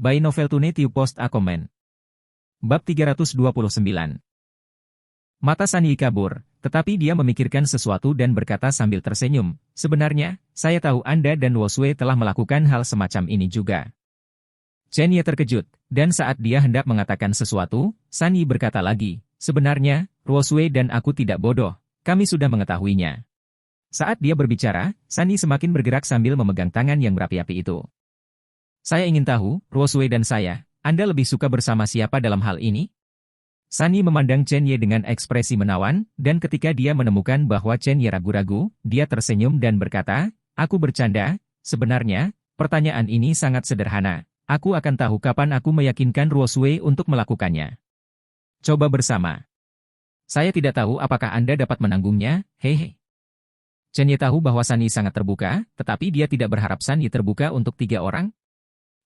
By novel tune tiu post a comment. Bab 329. Mata Sanyi kabur, tetapi dia memikirkan sesuatu dan berkata sambil tersenyum, sebenarnya, saya tahu Anda dan Wosue telah melakukan hal semacam ini juga. Chen Ye terkejut, dan saat dia hendak mengatakan sesuatu, Sanyi berkata lagi, sebenarnya, Wosue dan aku tidak bodoh, kami sudah mengetahuinya. Saat dia berbicara, Sanyi semakin bergerak sambil memegang tangan yang berapi-api itu. Saya ingin tahu, Wosue dan saya, Anda lebih suka bersama siapa dalam hal ini? Sanyi memandang Chen Ye dengan ekspresi menawan, dan ketika dia menemukan bahwa Chen Ye ragu-ragu, dia tersenyum dan berkata, aku bercanda, sebenarnya, pertanyaan ini sangat sederhana. Aku akan tahu kapan aku meyakinkan Wosue untuk melakukannya. Coba bersama. Saya tidak tahu apakah Anda dapat menanggungnya, hehe. Chen Ye tahu bahwa Sanyi sangat terbuka, tetapi dia tidak berharap Sanyi terbuka untuk 3 orang.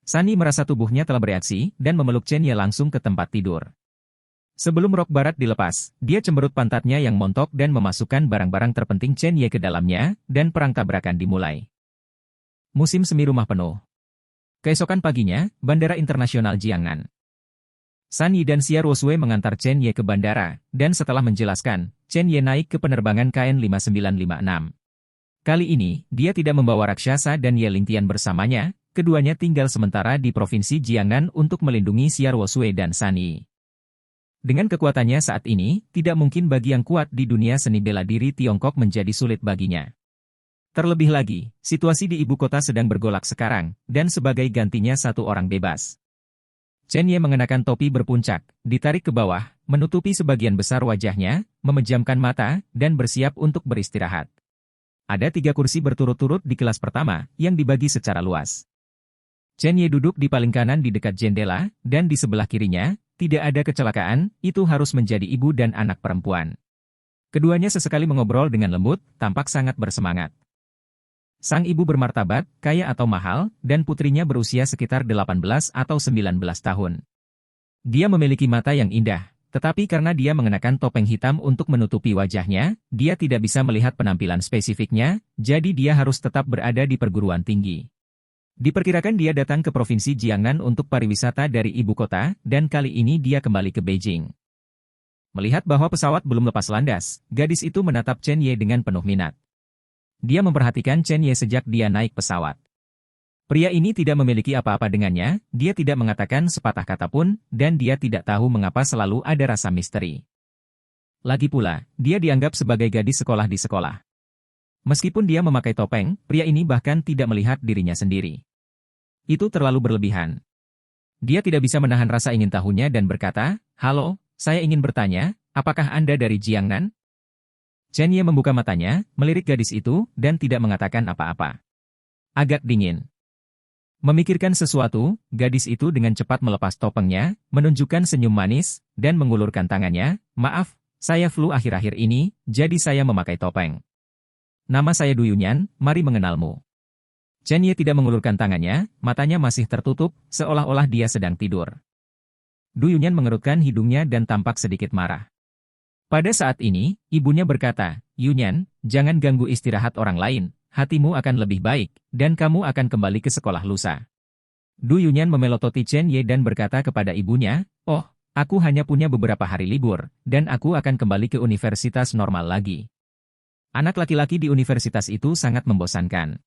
Sanyi merasa tubuhnya telah bereaksi, dan memeluk Chen Ye langsung ke tempat tidur. Sebelum rok barat dilepas, dia cemberut pantatnya yang montok dan memasukkan barang-barang terpenting Chen Ye ke dalamnya, dan perang tabrakan dimulai. Musim semi rumah penuh. Keesokan paginya, Bandara Internasional Jiangnan. Sanyi dan Xia Wosue mengantar Chen Ye ke bandara, dan setelah menjelaskan, Chen Ye naik ke penerbangan KN 5956. Kali ini, dia tidak membawa raksasa dan Ye Lingtian bersamanya, keduanya tinggal sementara di Provinsi Jiangnan untuk melindungi Xia Wosue dan Sanyi. Dengan kekuatannya saat ini, tidak mungkin bagi yang kuat di dunia seni bela diri Tiongkok menjadi sulit baginya. Terlebih lagi, situasi di ibu kota sedang bergolak sekarang, dan sebagai gantinya 1 orang bebas. Chen Ye mengenakan topi berpuncak, ditarik ke bawah, menutupi sebagian besar wajahnya, memejamkan mata, dan bersiap untuk beristirahat. Ada 3 kursi berturut-turut di kelas pertama, yang dibagi secara luas. Chen Ye duduk di paling kanan di dekat jendela, dan di sebelah kirinya, tidak ada kecelakaan, itu harus menjadi ibu dan anak perempuan. Keduanya sesekali mengobrol dengan lembut, tampak sangat bersemangat. Sang ibu bermartabat, kaya atau mahal, dan putrinya berusia sekitar 18 atau 19 tahun. Dia memiliki mata yang indah, tetapi karena dia mengenakan topeng hitam untuk menutupi wajahnya, dia tidak bisa melihat penampilan spesifiknya, jadi dia harus tetap berada di perguruan tinggi. Diperkirakan dia datang ke Provinsi Jiangnan untuk pariwisata dari ibu kota, dan kali ini dia kembali ke Beijing. Melihat bahwa pesawat belum lepas landas, gadis itu menatap Chen Ye dengan penuh minat. Dia memperhatikan Chen Ye sejak dia naik pesawat. Pria ini tidak memiliki apa-apa dengannya, dia tidak mengatakan sepatah kata pun, dan dia tidak tahu mengapa selalu ada rasa misteri. Lagi pula, dia dianggap sebagai gadis sekolah di sekolah. Meskipun dia memakai topeng, pria ini bahkan tidak melihat dirinya sendiri. Itu terlalu berlebihan. Dia tidak bisa menahan rasa ingin tahunya dan berkata, halo, saya ingin bertanya, apakah Anda dari Jiangnan? Chen Ye membuka matanya, melirik gadis itu, dan tidak mengatakan apa-apa. Agak dingin. Memikirkan sesuatu, gadis itu dengan cepat melepas topengnya, menunjukkan senyum manis, dan mengulurkan tangannya, maaf, saya flu akhir-akhir ini, jadi saya memakai topeng. Nama saya Du Yunyan, mari mengenalmu. Chen Ye tidak mengulurkan tangannya, matanya masih tertutup, seolah-olah dia sedang tidur. Du Yunyan mengerutkan hidungnya dan tampak sedikit marah. Pada saat ini, ibunya berkata, Yunyan, jangan ganggu istirahat orang lain, hatimu akan lebih baik, dan kamu akan kembali ke sekolah lusa. Du Yunyan memelototi Chen Ye dan berkata kepada ibunya, oh, aku hanya punya beberapa hari libur, dan aku akan kembali ke universitas normal lagi. Anak laki-laki di universitas itu sangat membosankan.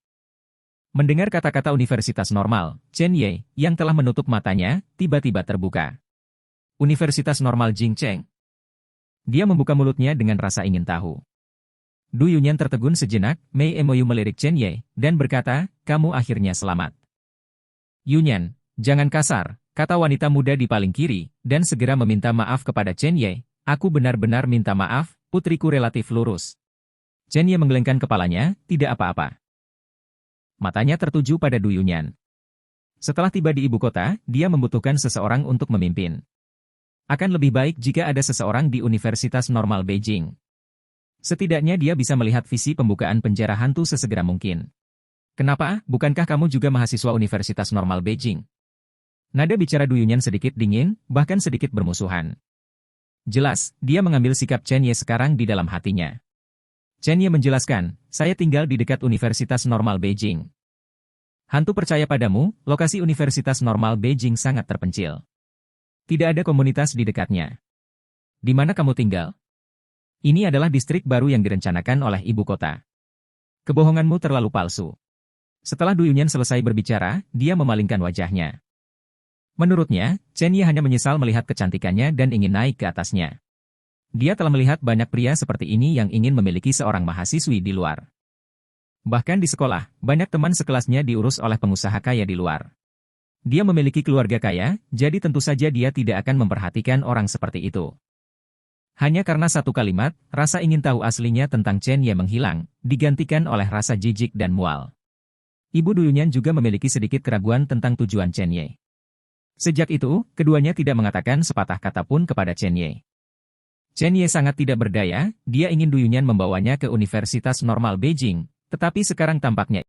Mendengar kata-kata universitas normal, Chen Ye, yang telah menutup matanya, tiba-tiba terbuka. Universitas normal Jingcheng. Dia membuka mulutnya dengan rasa ingin tahu. Du Yunyan tertegun sejenak, Mei Emoyu melirik Chen Ye, dan berkata, kamu akhirnya selamat. Yunyan, jangan kasar, kata wanita muda di paling kiri, dan segera meminta maaf kepada Chen Ye, aku benar-benar minta maaf, putriku relatif lurus. Chen Ye menggelengkan kepalanya, tidak apa-apa. Matanya tertuju pada Du Yunyan. Setelah tiba di ibu kota, dia membutuhkan seseorang untuk memimpin. Akan lebih baik jika ada seseorang di Universitas Normal Beijing. Setidaknya dia bisa melihat visi pembukaan penjara hantu sesegera mungkin. Kenapa, bukankah kamu juga mahasiswa Universitas Normal Beijing? Nada bicara Du Yunyan sedikit dingin, bahkan sedikit bermusuhan. Jelas, dia mengambil sikap Chen Ye sekarang di dalam hatinya. Chen Ye menjelaskan, saya tinggal di dekat Universitas Normal Beijing. Hantu percaya padamu, lokasi Universitas Normal Beijing sangat terpencil. Tidak ada komunitas di dekatnya. Di mana kamu tinggal? Ini adalah distrik baru yang direncanakan oleh ibu kota. Kebohonganmu terlalu palsu. Setelah Du Yunyan selesai berbicara, dia memalingkan wajahnya. Menurutnya, Chen Ye hanya menyesal melihat kecantikannya dan ingin naik ke atasnya. Dia telah melihat banyak pria seperti ini yang ingin memiliki seorang mahasiswi di luar. Bahkan di sekolah, banyak teman sekelasnya diurus oleh pengusaha kaya di luar. Dia memiliki keluarga kaya, jadi tentu saja dia tidak akan memperhatikan orang seperti itu. Hanya karena satu kalimat, rasa ingin tahu aslinya tentang Chen Ye menghilang, digantikan oleh rasa jijik dan mual. Ibu Du Yunyan juga memiliki sedikit keraguan tentang tujuan Chen Ye. Sejak itu, keduanya tidak mengatakan sepatah kata pun kepada Chen Ye. Chen Ye sangat tidak berdaya, dia ingin Du Yunyan membawanya ke Universitas Normal Beijing, tetapi sekarang tampaknya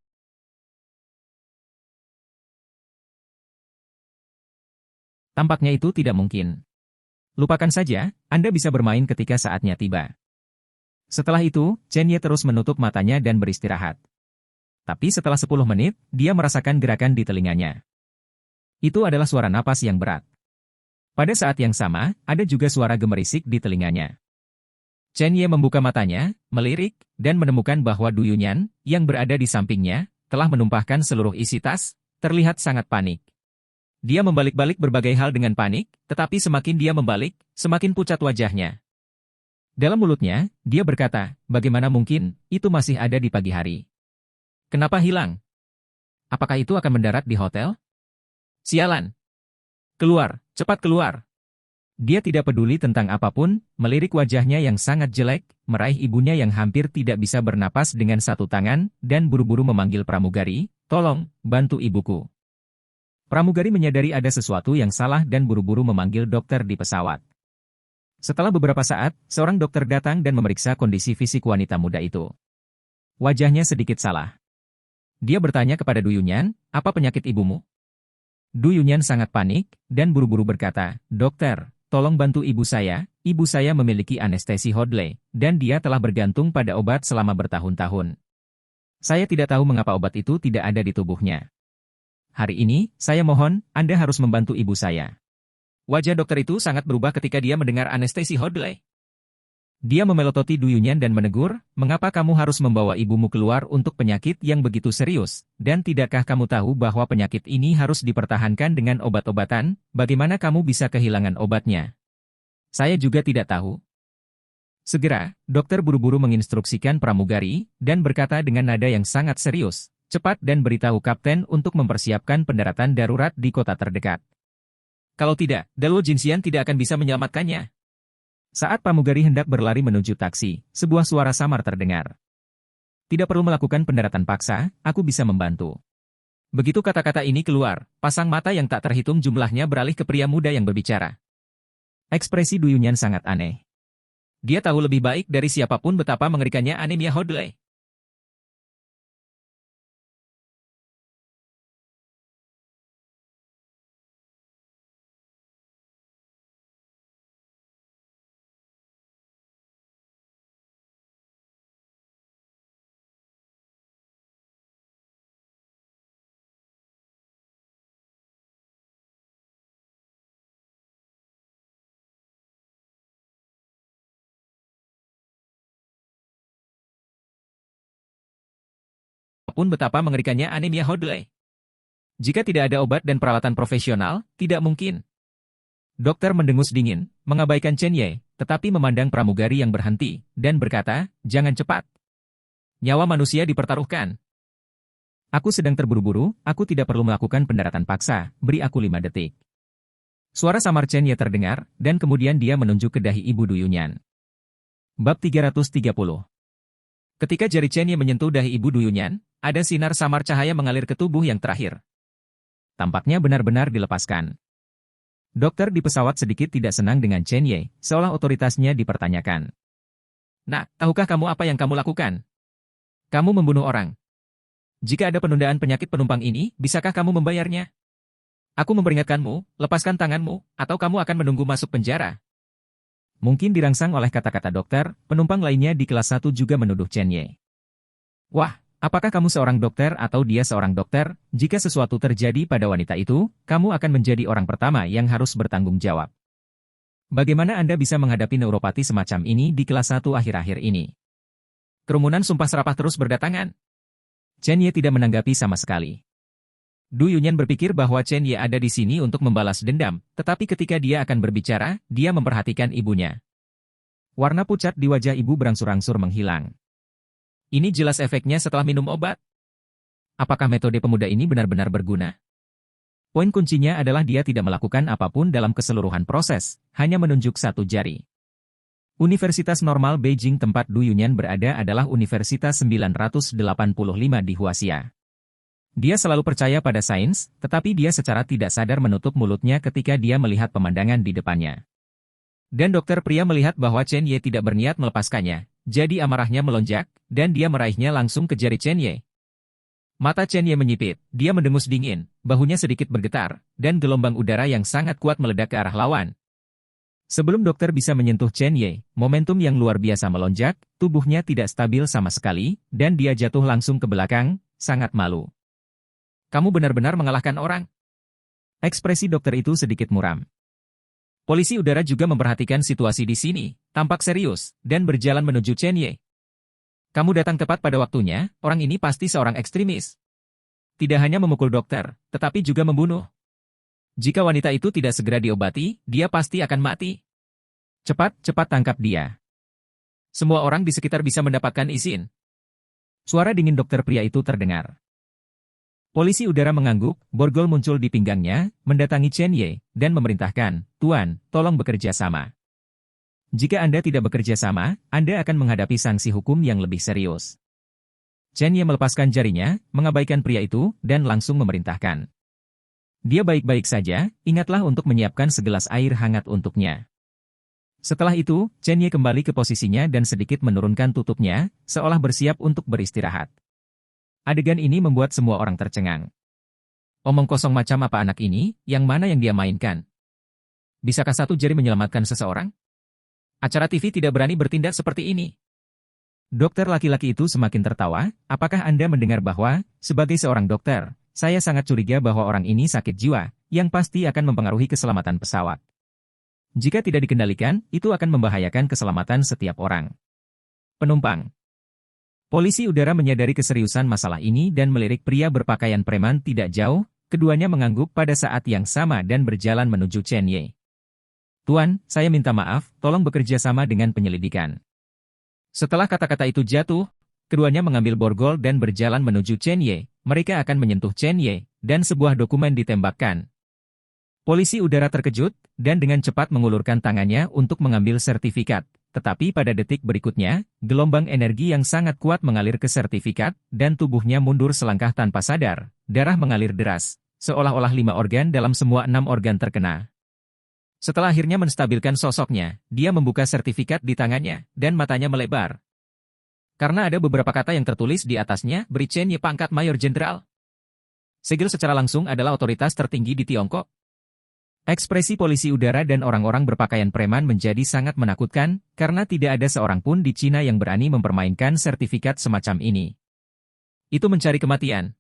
itu tidak mungkin. Lupakan saja, Anda bisa bermain ketika saatnya tiba. Setelah itu, Chen Ye terus menutup matanya dan beristirahat. Tapi setelah 10 menit, dia merasakan gerakan di telinganya. Itu adalah suara napas yang berat. Pada saat yang sama, ada juga suara gemerisik di telinganya. Chen Ye membuka matanya, melirik, dan menemukan bahwa Du Yunyan, yang berada di sampingnya, telah menumpahkan seluruh isi tas, terlihat sangat panik. Dia membalik-balik berbagai hal dengan panik, tetapi semakin dia membalik, semakin pucat wajahnya. Dalam mulutnya, dia berkata, bagaimana mungkin, itu masih ada di pagi hari. Kenapa hilang? Apakah itu akan mendarat di hotel? Sialan! Keluar, cepat keluar! Dia tidak peduli tentang apapun, melirik wajahnya yang sangat jelek, meraih ibunya yang hampir tidak bisa bernapas dengan satu tangan, dan buru-buru memanggil pramugari, tolong, bantu ibuku. Pramugari menyadari ada sesuatu yang salah dan buru-buru memanggil dokter di pesawat. Setelah beberapa saat, seorang dokter datang dan memeriksa kondisi fisik wanita muda itu. Wajahnya sedikit salah. Dia bertanya kepada Du Yunyan, apa penyakit ibumu? Du Yunyan sangat panik, dan buru-buru berkata, dokter, tolong bantu ibu saya memiliki anestesi Hodley, dan dia telah bergantung pada obat selama bertahun-tahun. Saya tidak tahu mengapa obat itu tidak ada di tubuhnya. Hari ini, saya mohon, Anda harus membantu ibu saya. Wajah dokter itu sangat berubah ketika dia mendengar anestesi Hodley. Dia memelototi Du Yunyan dan menegur, mengapa kamu harus membawa ibumu keluar untuk penyakit yang begitu serius, dan tidakkah kamu tahu bahwa penyakit ini harus dipertahankan dengan obat-obatan, bagaimana kamu bisa kehilangan obatnya? Saya juga tidak tahu. Segera, dokter buru-buru menginstruksikan pramugari, dan berkata dengan nada yang sangat serius, cepat dan beritahu kapten untuk mempersiapkan pendaratan darurat di kota terdekat. Kalau tidak, Daluo Jinxian tidak akan bisa menyelamatkannya. Saat pramugari hendak berlari menuju taksi, sebuah suara samar terdengar. Tidak perlu melakukan pendaratan paksa, aku bisa membantu. Begitu kata-kata ini keluar, pasang mata yang tak terhitung jumlahnya beralih ke pria muda yang berbicara. Ekspresi Du Yunyan sangat aneh. Dia tahu lebih baik dari siapapun betapa mengerikannya anemia Hodley. Pun betapa mengerikannya anemia Hodley. Jika tidak ada obat dan peralatan profesional, tidak mungkin. Dokter mendengus dingin, mengabaikan Chen Ye, tetapi memandang pramugari yang berhenti, dan berkata, jangan cepat. Nyawa manusia dipertaruhkan. Aku sedang terburu-buru, aku tidak perlu melakukan pendaratan paksa, beri aku 5 detik. Suara samar Chen Ye terdengar, dan kemudian dia menunjuk ke dahi ibu Du Yunyan. Bab 330. Ketika jari Chen Ye menyentuh dahi ibu Du Yunyan, ada sinar samar cahaya mengalir ke tubuh yang terakhir. Tampaknya benar-benar dilepaskan. Dokter di pesawat sedikit tidak senang dengan Chen Ye, seolah otoritasnya dipertanyakan. Nah, tahukah kamu apa yang kamu lakukan? Kamu membunuh orang. Jika ada penundaan penyakit penumpang ini, bisakah kamu membayarnya? Aku memperingatkanmu, lepaskan tanganmu, atau kamu akan menunggu masuk penjara. Mungkin dirangsang oleh kata-kata dokter, penumpang lainnya di kelas 1 juga menuduh Chen Ye. Wah, Apakah kamu seorang dokter atau dia seorang dokter? Jika sesuatu terjadi pada wanita itu, kamu akan menjadi orang pertama yang harus bertanggung jawab. Bagaimana Anda bisa menghadapi neuropati semacam ini di kelas 1 akhir-akhir ini? Kerumunan sumpah serapah terus berdatangan. Chen Ye tidak menanggapi sama sekali. Du Yunyan berpikir bahwa Chen Ye ada di sini untuk membalas dendam, tetapi ketika dia akan berbicara, dia memperhatikan ibunya. Warna pucat di wajah ibu berangsur-angsur menghilang. Ini jelas efeknya setelah minum obat. Apakah metode pemuda ini benar-benar berguna? Poin kuncinya adalah dia tidak melakukan apapun dalam keseluruhan proses, hanya menunjuk satu jari. Universitas Normal Beijing tempat Du Yunyan berada adalah Universitas 985 di Huaxia. Dia selalu percaya pada sains, tetapi dia secara tidak sadar menutup mulutnya ketika dia melihat pemandangan di depannya. Dan dokter pria melihat bahwa Chen Ye tidak berniat melepaskannya, jadi amarahnya melonjak, dan dia meraihnya langsung ke jari Chen Ye. Mata Chen Ye menyipit, dia mendengus dingin, bahunya sedikit bergetar, dan gelombang udara yang sangat kuat meledak ke arah lawan. Sebelum dokter bisa menyentuh Chen Ye, momentum yang luar biasa melonjak, tubuhnya tidak stabil sama sekali, dan dia jatuh langsung ke belakang, sangat malu. Kamu benar-benar mengalahkan orang. Ekspresi dokter itu sedikit muram. Polisi udara juga memperhatikan situasi di sini, tampak serius, dan berjalan menuju Chen Ye. Kamu datang tepat pada waktunya, orang ini pasti seorang ekstremis. Tidak hanya memukul dokter, tetapi juga membunuh. Jika wanita itu tidak segera diobati, dia pasti akan mati. Cepat tangkap dia. Semua orang di sekitar bisa mendapatkan izin. Suara dingin dokter pria itu terdengar. Polisi udara mengangguk, borgol muncul di pinggangnya, mendatangi Chen Ye, dan memerintahkan, Tuan, tolong bekerja sama. Jika Anda tidak bekerja sama, Anda akan menghadapi sanksi hukum yang lebih serius. Chen Ye melepaskan jarinya, mengabaikan pria itu, dan langsung memerintahkan. Dia baik-baik saja, ingatlah untuk menyiapkan segelas air hangat untuknya. Setelah itu, Chen Ye kembali ke posisinya dan sedikit menurunkan tutupnya, seolah bersiap untuk beristirahat. Adegan ini membuat semua orang tercengang. Omong kosong macam apa anak ini, yang mana yang dia mainkan? Bisakah satu jari menyelamatkan seseorang? Acara TV tidak berani bertindak seperti ini. Dokter laki-laki itu semakin tertawa, apakah Anda mendengar bahwa, sebagai seorang dokter, saya sangat curiga bahwa orang ini sakit jiwa, yang pasti akan mempengaruhi keselamatan pesawat. Jika tidak dikendalikan, itu akan membahayakan keselamatan setiap orang. Penumpang. Polisi udara menyadari keseriusan masalah ini dan melirik pria berpakaian preman tidak jauh, keduanya mengangguk pada saat yang sama dan berjalan menuju Chen Ye. Tuan, saya minta maaf, tolong bekerja sama dengan penyelidikan. Setelah kata-kata itu jatuh, keduanya mengambil borgol dan berjalan menuju Chen Ye. Mereka akan menyentuh Chen Ye, dan sebuah dokumen ditembakkan. Polisi udara terkejut, dan dengan cepat mengulurkan tangannya untuk mengambil sertifikat. Tetapi pada detik berikutnya, gelombang energi yang sangat kuat mengalir ke sertifikat, dan tubuhnya mundur selangkah tanpa sadar. Darah mengalir deras, seolah-olah 5 organ dalam semua 6 organ terkena. Setelah akhirnya menstabilkan sosoknya, dia membuka sertifikat di tangannya, dan matanya melebar. Karena ada beberapa kata yang tertulis di atasnya, beri Chen Ye pangkat Mayor Jenderal. Segel secara langsung adalah otoritas tertinggi di Tiongkok. Ekspresi polisi udara dan orang-orang berpakaian preman menjadi sangat menakutkan, karena tidak ada seorang pun di Cina yang berani mempermainkan sertifikat semacam ini. Itu mencari kematian.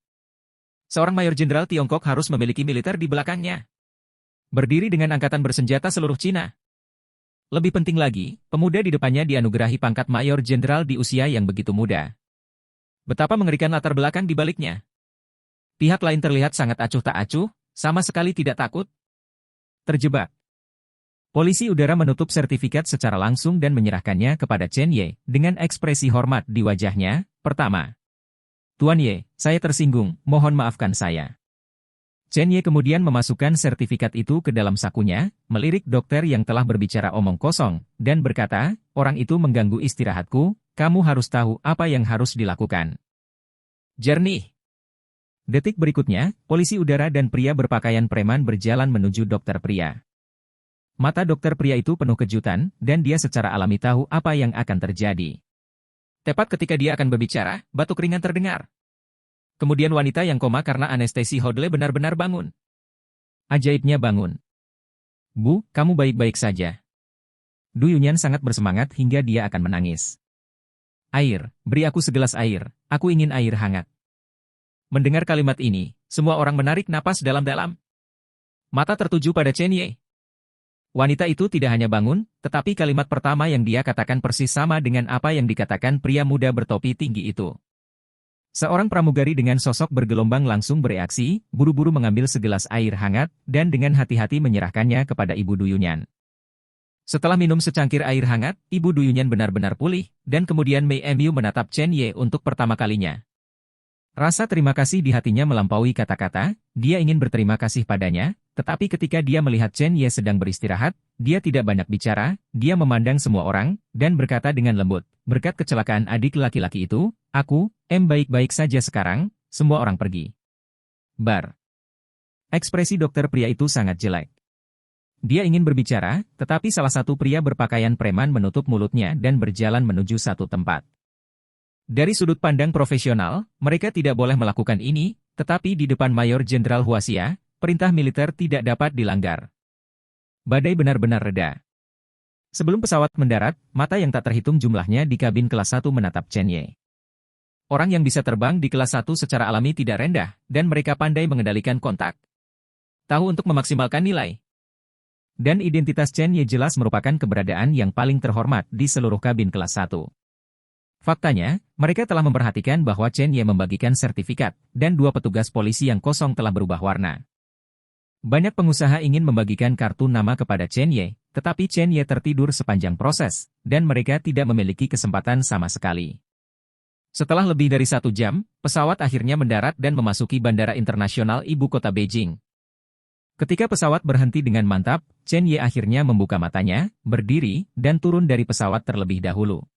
Seorang Mayor Jenderal Tiongkok harus memiliki militer di belakangnya. Berdiri dengan angkatan bersenjata seluruh Cina. Lebih penting lagi, pemuda di depannya dianugerahi pangkat Mayor Jenderal di usia yang begitu muda. Betapa mengerikan latar belakang di baliknya. Pihak lain terlihat sangat acuh tak acuh, sama sekali tidak takut. Terjebak. Polisi udara menutup sertifikat secara langsung dan menyerahkannya kepada Chen Ye, dengan ekspresi hormat di wajahnya. Pertama, Tuan Ye, saya tersinggung, mohon maafkan saya. Chen Ye kemudian memasukkan sertifikat itu ke dalam sakunya, melirik dokter yang telah berbicara omong kosong, dan berkata, orang itu mengganggu istirahatku, kamu harus tahu apa yang harus dilakukan. Jernih. Detik berikutnya, polisi udara dan pria berpakaian preman berjalan menuju dokter pria. Mata dokter pria itu penuh kejutan, dan dia secara alami tahu apa yang akan terjadi. Tepat ketika dia akan berbicara, batuk ringan terdengar. Kemudian wanita yang koma karena anestesi Hodle benar-benar bangun. Ajaibnya bangun. Bu, kamu baik-baik saja. Du Yunyan sangat bersemangat hingga dia akan menangis. Air, beri aku segelas air, aku ingin air hangat. Mendengar kalimat ini, semua orang menarik napas dalam-dalam. Mata tertuju pada Chen Ye. Wanita itu tidak hanya bangun, tetapi kalimat pertama yang dia katakan persis sama dengan apa yang dikatakan pria muda bertopi tinggi itu. Seorang pramugari dengan sosok bergelombang langsung bereaksi, buru-buru mengambil segelas air hangat, dan dengan hati-hati menyerahkannya kepada Ibu Duyunyan. Setelah minum secangkir air hangat, Ibu Duyunyan benar-benar pulih, dan kemudian Mei Emyu menatap Chen Ye untuk pertama kalinya. Rasa terima kasih di hatinya melampaui kata-kata, dia ingin berterima kasih padanya, tetapi ketika dia melihat Chen Ye sedang beristirahat, dia tidak banyak bicara, dia memandang semua orang, dan berkata dengan lembut, berkat kecelakaan adik laki-laki itu, aku, baik-baik saja sekarang, semua orang pergi. Bar. Ekspresi dokter pria itu sangat jelek. Dia ingin berbicara, tetapi salah satu pria berpakaian preman menutup mulutnya dan berjalan menuju satu tempat. Dari sudut pandang profesional, mereka tidak boleh melakukan ini, tetapi di depan Mayor Jenderal Huaxia, perintah militer tidak dapat dilanggar. Badai benar-benar reda. Sebelum pesawat mendarat, mata yang tak terhitung jumlahnya di kabin kelas 1 menatap Chen Ye. Orang yang bisa terbang di kelas 1 secara alami tidak rendah, dan mereka pandai mengendalikan kontak. Tahu untuk memaksimalkan nilai. Dan identitas Chen Ye jelas merupakan keberadaan yang paling terhormat di seluruh kabin kelas 1. Faktanya, mereka telah memperhatikan bahwa Chen Ye membagikan sertifikat, dan 2 petugas polisi yang kosong telah berubah warna. Banyak pengusaha ingin membagikan kartu nama kepada Chen Ye, tetapi Chen Ye tertidur sepanjang proses, dan mereka tidak memiliki kesempatan sama sekali. Setelah lebih dari 1 jam, pesawat akhirnya mendarat dan memasuki Bandara Internasional Ibu Kota Beijing. Ketika pesawat berhenti dengan mantap, Chen Ye akhirnya membuka matanya, berdiri, dan turun dari pesawat terlebih dahulu.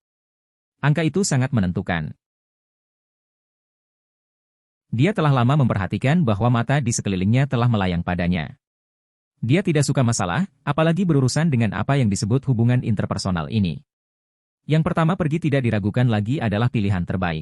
Angka itu sangat menentukan. Dia telah lama memperhatikan bahwa mata di sekelilingnya telah melayang padanya. Dia tidak suka masalah, apalagi berurusan dengan apa yang disebut hubungan interpersonal ini. Yang pertama pergi tidak diragukan lagi adalah pilihan terbaik.